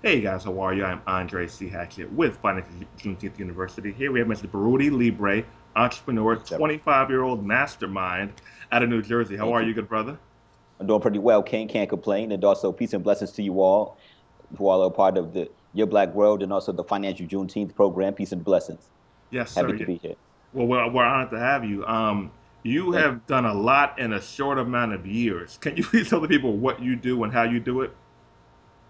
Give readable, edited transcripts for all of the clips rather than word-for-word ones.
Hey guys, how are you? I'm Andre C. Hatchett with Financial Juneteenth University. Here we have Mr. Baruti Libre, entrepreneur, Yes, sir. 25-year-old mastermind out of New Jersey. How Thank are you. you, good brother? I'm doing pretty well. Can't complain. And also peace and blessings to you all who all are part of the Your Black World and also the Financial Juneteenth program. Peace and blessings. Yes, Happy sir. to Yeah. be here. Well, we're honored to have you. You Thank you. have done a lot in a short amount of years. Can you please tell the people what you do and how you do it?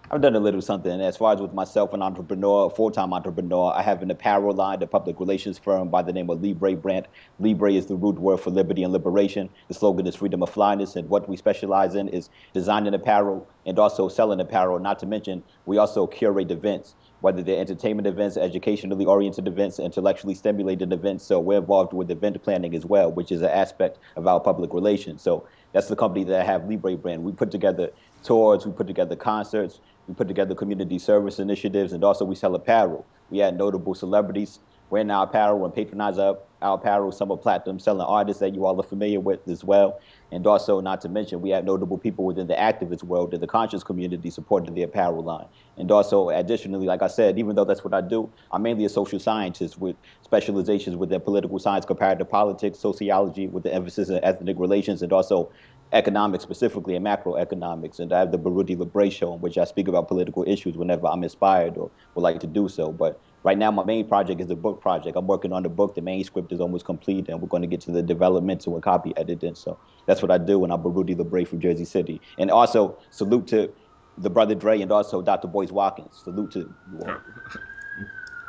I've done a little something. As far as with myself, an entrepreneur, a full-time entrepreneur, I have an apparel line, a public relations firm by the name of Libre brand. Libre is the root word for liberty and liberation. The slogan is freedom of flyness. And what we specialize in is designing apparel and also selling apparel. Not to mention, we also curate events, whether they're entertainment events, educationally oriented events, intellectually stimulated events. So we're involved with event planning as well, which is an aspect of our public relations. So that's the company that I have, Libre brand. We put together tours, we put together concerts, we put together community service initiatives, and also we sell apparel. We had notable celebrities wearing our apparel and patronize our apparel. Some are platinum selling artists that you all are familiar with as well. And also, not to mention, we have notable people within the activist world and the conscious community supporting the apparel line. And also, additionally, like I said, even though that's what I do, I'm mainly a social scientist with specializations within political science, comparative politics, sociology, with the emphasis on ethnic relations, and also economics specifically and macroeconomics. And I have the Baruti Libre show in which I speak about political issues whenever I'm inspired or would like to do so. But right now, my main project is a book project. I'm working on the book. The manuscript is almost complete, and we're going to get to the developmental and copy editing. So that's what I do, and I'm Baruti Libre from Jersey City. And also, salute to the brother Dre and also Dr. Boyce Watkins. Salute to you all.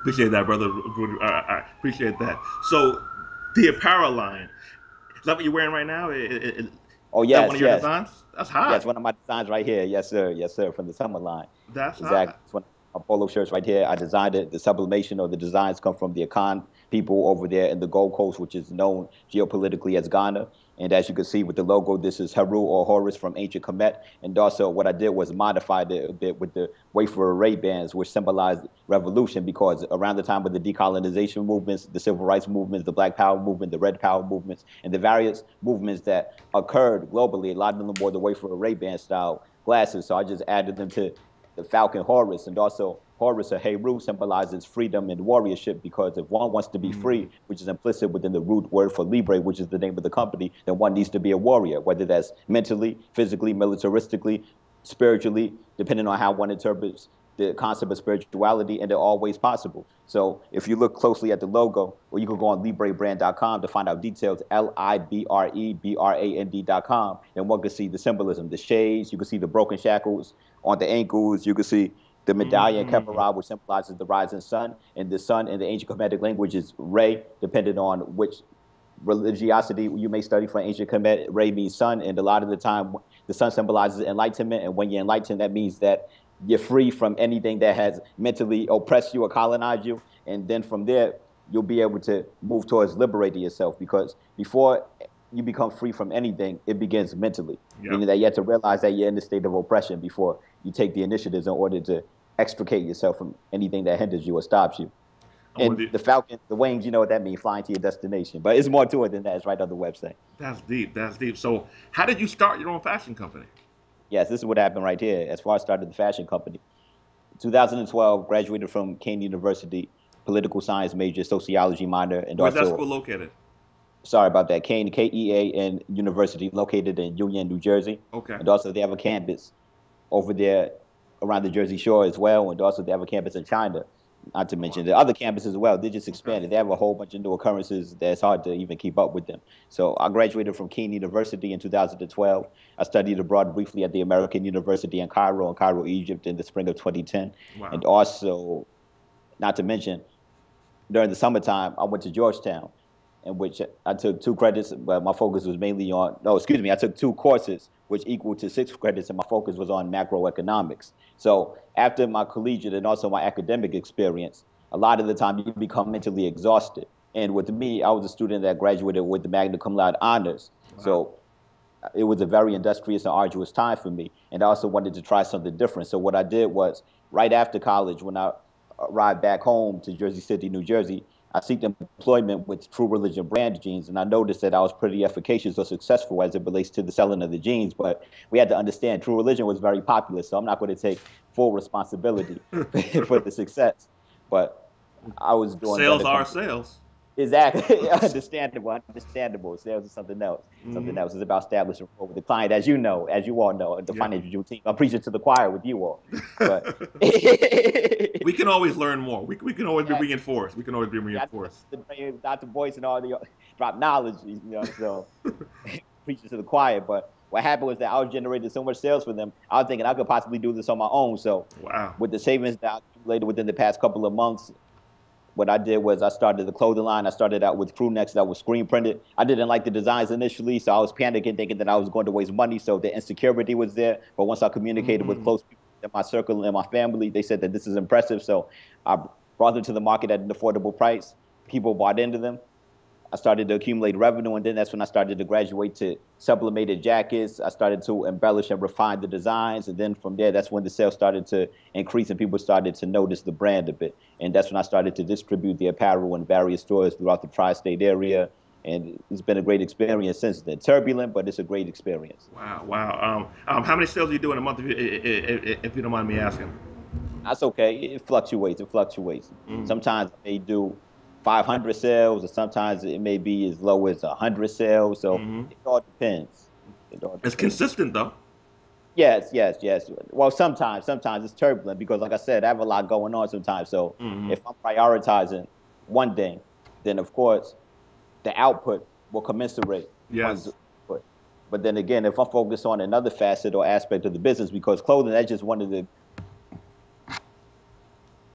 Appreciate that, brother. I appreciate that. So, the apparel line, is that what you're wearing right now? Is Oh, that one yes, of your yes. designs? That's Yes, hot. one of my designs right here. Yes, sir. Yes, sir. From the summer line. That's Exactly. hot. It's one of my polo shirts right here. I designed it. The sublimation or the designs come from the Akan people over there in the Gold Coast, which is known geopolitically as Ghana. And as you can see with the logo, this is Heru or Horus from ancient Kemet. And also what I did was modified it a bit with the wafer array bands, which symbolized revolution because around the time of the decolonization movements, the civil rights movements, the Black Power movement, the Red Power movements, and the various movements that occurred globally, a lot of them wore the wafer array band style glasses. So I just added them to the falcon Horus, and also Horus or Heru symbolizes freedom and warriorship because if one wants to be Mm, free, which is implicit within the root word for Libre, which is the name of the company, then one needs to be a warrior, whether that's mentally, physically, militaristically, spiritually, depending on how one interprets the concept of spirituality, and they're always possible. So if you look closely at the logo, or you can go on librebrand.com to find out details, LIBREBRAND.com, and one can see the symbolism, the shades, you can see the broken shackles on the ankles, you can see the medallion mm. Kefirah, which symbolizes the rising sun, and the sun in the ancient Kemetic language is Re, depending on which religiosity you may study from ancient Kemet. Re means sun, and a lot of the time the sun symbolizes enlightenment, and when you're enlightened, that means that you're free from anything that has mentally oppressed you or colonized you, and then from there you'll be able to move towards liberating yourself because before you become free from anything, it begins mentally, Yep. meaning that you have to realize that you're in a state of oppression before you take the initiatives in order to extricate yourself from anything that hinders you or stops you. I'm with And you. the falcon, the wings, you know what that means, flying to your destination. But it's more to it than that. It's right on the website. That's deep. That's deep. So, how did you start your own fashion company? Yes, this is what happened right here. As far as I started the fashion company, 2012, graduated from Kane University, political science major, sociology minor, and Where's that also, school located? sorry about that, Kane, KEA, and University located in Union, New Jersey. Okay. And also, they have a campus over there around the Jersey Shore as well. And also, they have a campus in China, not to Oh, wow. mention the other campuses as well. They just Okay. expanded. They have a whole bunch of new occurrences that's hard to even keep up with them. So I graduated from Keene University in 2012. I studied abroad briefly at the American University in Cairo, Egypt, in the spring of 2010. Wow. And also, not to mention, during the summertime, I went to Georgetown, in which I took 2 credits, but my focus was mainly on, no, excuse me, I took 2 courses, which equal to 6 credits, and my focus was on macroeconomics. So after my collegiate and also my academic experience, a lot of the time you become mentally exhausted. And with me, I was a student that graduated with the magna cum laude honors. Wow. So it was a very industrious and arduous time for me. And I also wanted to try something different. So what I did was right after college, when I arrived back home to Jersey City, New Jersey, I seeked employment with True Religion brand jeans, and I noticed that I was pretty efficacious or successful as it relates to the selling of the jeans. But we had to understand True Religion was very popular, so I'm not going to take full responsibility for the success. But I was doing Sales better. are sales. Exactly. Understandable. Understandable. Sales is something else. Something Hmm. else. It's about establishing rapport with the client, as you know, as you all know, the Yeah. financial team. I'm preaching to the choir with you all. But We can always learn more. We can always be yeah, reinforced. We can always be yeah, reinforced. Dr. Boyce and all the drop knowledge, so preaching to the choir. But what happened was that I was generating so much sales for them. I was thinking I could possibly do this on my own. So Wow. with the savings that I accumulated within the past couple of months, what I did was I started the clothing line. I started out with crew necks that was screen printed. I didn't like the designs initially, so I was panicking, thinking that I was going to waste money. So the insecurity was there. But once I communicated with Mm. close people in my circle and my family, they said that this is impressive. So I brought them to the market at an affordable price. People bought into them. I started to accumulate revenue, and then that's when I started to graduate to sublimated jackets. I started to embellish and refine the designs, and then from there, that's when the sales started to increase, and people started to notice the brand a bit. And that's when I started to distribute the apparel in various stores throughout the tri-state area. And it's been a great experience since then. Turbulent, but it's a great experience. Wow. Wow. How many sales do you do in a month, if you don't mind me asking? That's okay. It fluctuates. It fluctuates. Mm. Sometimes I may do 500 sales, or sometimes it may be as low as 100 sales. So Hmm. it all depends. It all It's depends. consistent though. Yes, yes, yes. Well, sometimes it's turbulent because, like I said, I have a lot going on sometimes. So Hmm. if I'm prioritizing one thing, then of course the output will commensurate one's Yes. input. But then again, if I'm focused on another facet or aspect of the business, because clothing, that's just one of the